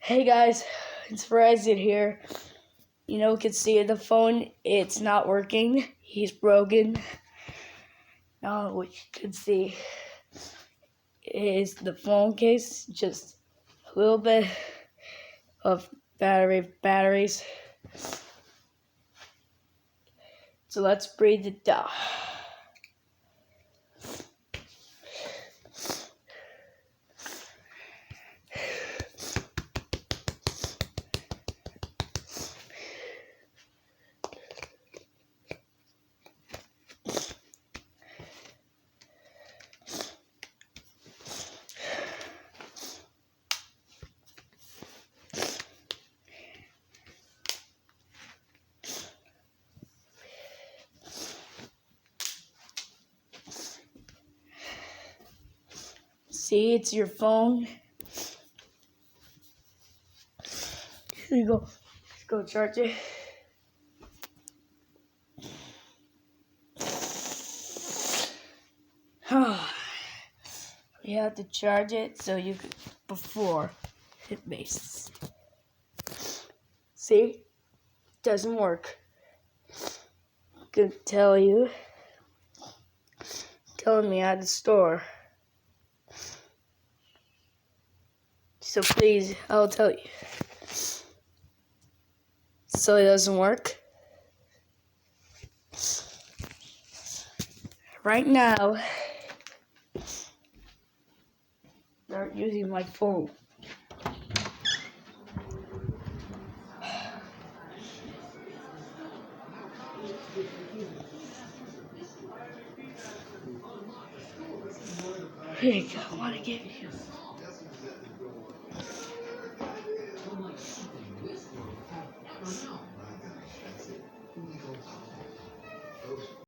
Hey guys, it's Verizon here. You can see the phone, it's not working. He's broken. Now what you can see is the phone case, just a little bit of batteries. So let's breathe it down. See, it's your phone. Here you go. Let's go charge it. You have to charge it so you could before it makes. See? Doesn't work. Could tell you. Telling me at the store. So please, I'll tell you. So it doesn't work. Right now, start using my phone. Here you go, I want to give you.